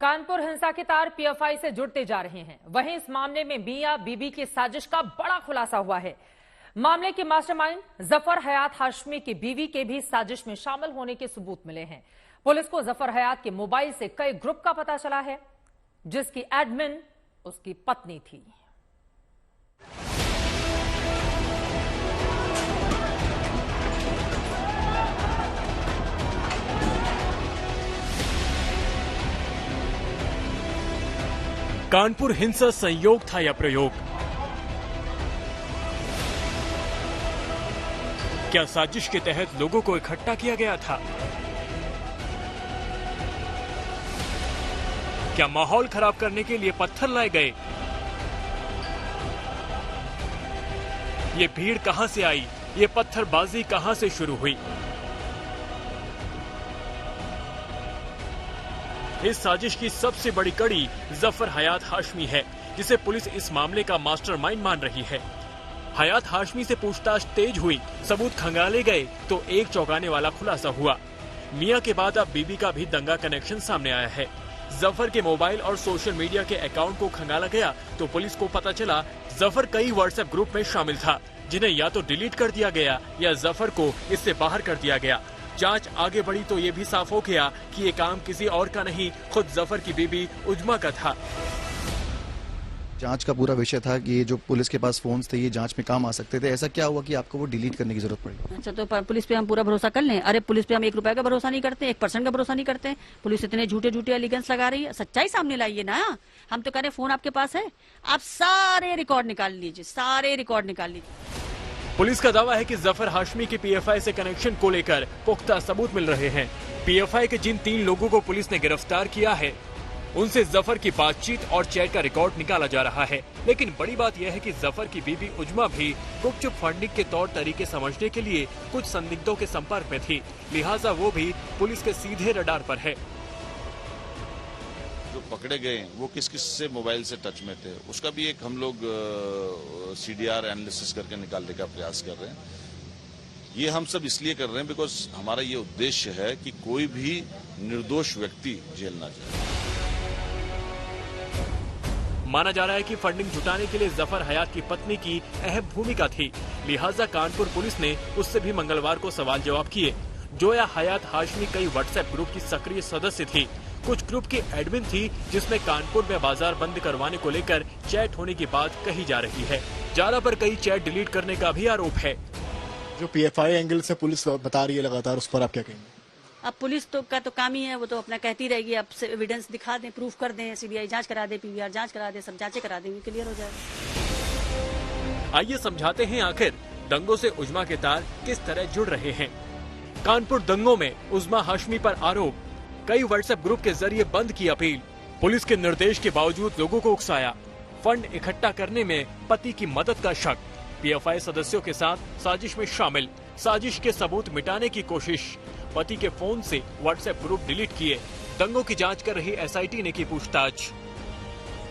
कानपुर हिंसा के तार पीएफआई से जुड़ते जा रहे हैं। वहीं इस मामले में मियां बीबी की साजिश का बड़ा खुलासा हुआ है। मामले के मास्टरमाइंड जफर हयात हाशमी की बीवी के भी साजिश में शामिल होने के सबूत मिले हैं। पुलिस को जफर हयात के मोबाइल से कई ग्रुप का पता चला है, जिसकी एडमिन उसकी पत्नी थी। कानपुर हिंसा संयोग था या प्रयोग? क्या साजिश के तहत लोगों को इकट्ठा किया गया था? क्या माहौल खराब करने के लिए पत्थर लाए गए? ये भीड़ कहां से आई? ये पत्थरबाजी कहां से शुरू हुई? इस साजिश की सबसे बड़ी कड़ी जफर हयात हाशमी है, जिसे पुलिस इस मामले का मास्टरमाइंड मान रही है। हयात हाशमी से पूछताछ तेज हुई, सबूत खंगाले गए तो एक चौंकाने वाला खुलासा हुआ। मियां के बाद अब बीबी का भी दंगा कनेक्शन सामने आया है। जफर के मोबाइल और सोशल मीडिया के अकाउंट को खंगाला गया तो पुलिस को पता चला जफर कई व्हाट्सएप ग्रुप में शामिल था, जिन्हें या तो डिलीट कर दिया गया या जफर को इससे बाहर कर दिया गया। जांच आगे बढ़ी तो ये भी साफ हो गया कि ये काम किसी और का नहीं, खुद जफर की बीबी उजमा का था। जांच का पूरा विषय था कि ये जो पुलिस के पास फोन्स थे ये जांच में काम आ सकते थे। ऐसा क्या हुआ कि आपको वो डिलीट करने की जरूरत पड़ी? अच्छा, तो पुलिस पे हम पूरा भरोसा कर लें? अरे पुलिस पे हम 1 रुपए का भरोसा नहीं करते, 1% का भरोसा नहीं करते। पुलिस इतने झूठे झूठे एलिगेंस लगा रही है। सच्चाई सामने लाइए ना। हम तो कह रहे फोन आपके पास है, आप सारे रिकॉर्ड निकाल लीजिए, सारे रिकॉर्ड निकाल लीजिए। पुलिस का दावा है कि जफर हाशमी के पीएफआई से कनेक्शन को लेकर पुख्ता सबूत मिल रहे हैं। पीएफआई के जिन 3 लोगों को पुलिस ने गिरफ्तार किया है, उनसे जफर की बातचीत और चैट का रिकॉर्ड निकाला जा रहा है। लेकिन बड़ी बात यह है कि जफर की बीबी उजमा भी गुपचुप फंडिंग के तौर तरीके समझने के लिए कुछ संदिग्धों के संपर्क में थी, लिहाजा वो भी पुलिस के सीधे रडार पर है। जो पकड़े गए वो किस किस से मोबाइल से टच में थे, उसका भी एक हम लोग सीडीआर एनालिसिस करके निकालने का प्रयास कर रहे हैं। ये हम सब इसलिए कर रहे हैं बिकॉज हमारा ये उद्देश्य है कि कोई भी निर्दोष व्यक्ति जेल ना जाए। माना जा रहा है कि फंडिंग जुटाने के लिए जफर हयात की पत्नी की अहम भूमिका थी, लिहाजा कानपुर पुलिस ने उससे भी मंगलवार को सवाल जवाब किए। जोया हयात हाशमी कई व्हाट्सएप ग्रुप की सक्रिय सदस्य थी। कुछ ग्रुप की एडमिन थी, जिसमें कानपुर में बाजार बंद करवाने को लेकर चैट होने की बात कही जा रही है। जाला पर कई चैट डिलीट करने का भी आरोप है। जो पीएफआई एंगल से पुलिस बता रही है लगातार, उस पर आप क्या कहेंगे? अब पुलिस का तो काम ही है, वो तो अपना कहती रहेगी। अब एविडेंस दिखा दें, प्रूफ कर दें, सीबीआई जांच करा दे, पीवीआर जांच करा दे, सब जांचें करा देंगे, क्लियर हो जाएगा। आइए समझाते हैं आखिर दंगों से उजमा के तार किस तरह जुड़ रहे हैं। कानपुर दंगों में उजमा हाशमी पर आरोप, कई व्हाट्सएप ग्रुप के जरिए बंद की अपील, पुलिस के निर्देश के बावजूद लोगों को उकसाया, फंड इकट्ठा करने में पति की मदद का शक, पीएफआई सदस्यों के साथ साजिश में शामिल, साजिश के सबूत मिटाने की कोशिश, पति के फोन से व्हाट्सएप ग्रुप डिलीट किए, दंगों की जांच कर रही एसआईटी ने की पूछताछ।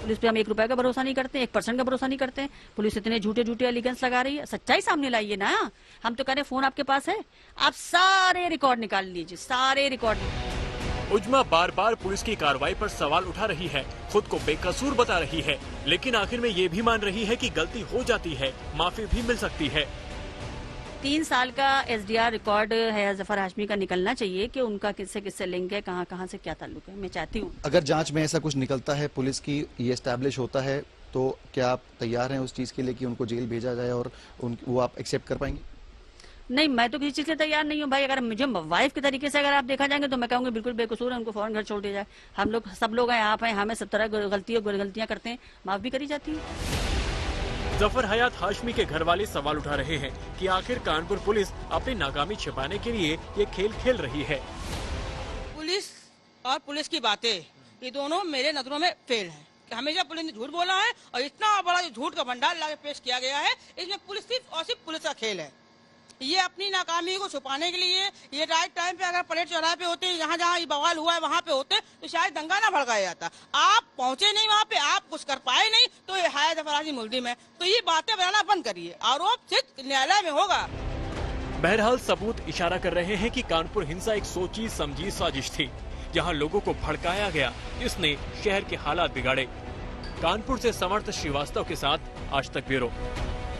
पुलिस पे हम 1 रुपए का भरोसा नहीं करते, 1% का भरोसा नहीं करते। पुलिस इतने झूठे झूठे एलिगेंस लगा रही है। सच्चाई सामने लाइए ना। हम तो कह रहे फोन आपके पास है, आप सारे रिकॉर्ड निकाल लीजिए, सारे रिकॉर्ड। उजमा बार बार पुलिस की कार्रवाई पर सवाल उठा रही है, खुद को बेकसूर बता रही है, लेकिन आखिर में ये भी मान रही है कि गलती हो जाती है, माफी भी मिल सकती है। 3 साल का एसडीआर रिकॉर्ड है जफर हाशमी का, निकलना चाहिए कि उनका किससे लिंक है, कहां से क्या ताल्लुक है। मैं चाहती हूँ अगर जांच में ऐसा कुछ निकलता है, पुलिस की ये एस्टैब्लिश होता है, तो क्या आप तैयार हैं उस चीज के लिए कि उनको जेल भेजा जाए और वो आप एक्सेप्ट कर पाएंगे? नहीं, मैं तो किसी चीज से तैयार नहीं हूँ भाई। अगर मुझे वाइफ के तरीके से अगर आप देखा जाएंगे तो मैं कहूँगी बिल्कुल बेकसूर है, उनको फौरन घर छोड़ दिया जाए। हम लोग सब लोग हैं, आप हैं, हमें सब तरह गलतियां करते हैं, माफ भी करी जाती है। जफर हयात हाशमी के घर वाले सवाल उठा रहे हैं कि आखिर कानपुर पुलिस अपनी नाकामी छिपाने के लिए ये खेल खेल रही है। पुलिस और पुलिस की बातें, ये दोनों मेरे नजरों में फेल हैं। हमेशा पुलिस ने झूठ बोला है और इतना बड़ा जो झूठ का भंडार लाके पेश किया गया है, इसमें पुलिस सिर्फ और सिर्फ पुलिस का खेल है। ये अपनी नाकामी को छुपाने के लिए, ये राइट टाइम पे अगर परेड चौराहे पे होते, जहाँ जहाँ ये बवाल हुआ है वहाँ पे होते, तो शायद दंगा ना भड़काया जाता। आप पहुँचे नहीं वहाँ पे, आप कुछ कर पाए नहीं, तो ये है जफर मुल्जिम है। तो ये बातें बनाना बंद करिए, आरोप सिर्फ न्यायालय में होगा। बहरहाल सबूत इशारा कर रहे हैं कि कानपुर हिंसा एक सोची समझी साजिश थी, यहाँ लोगों को भड़काया गया, इसने शहर के हालात बिगाड़े। कानपुर से समर्थ श्रीवास्तव के साथ आज तक ब्यूरो।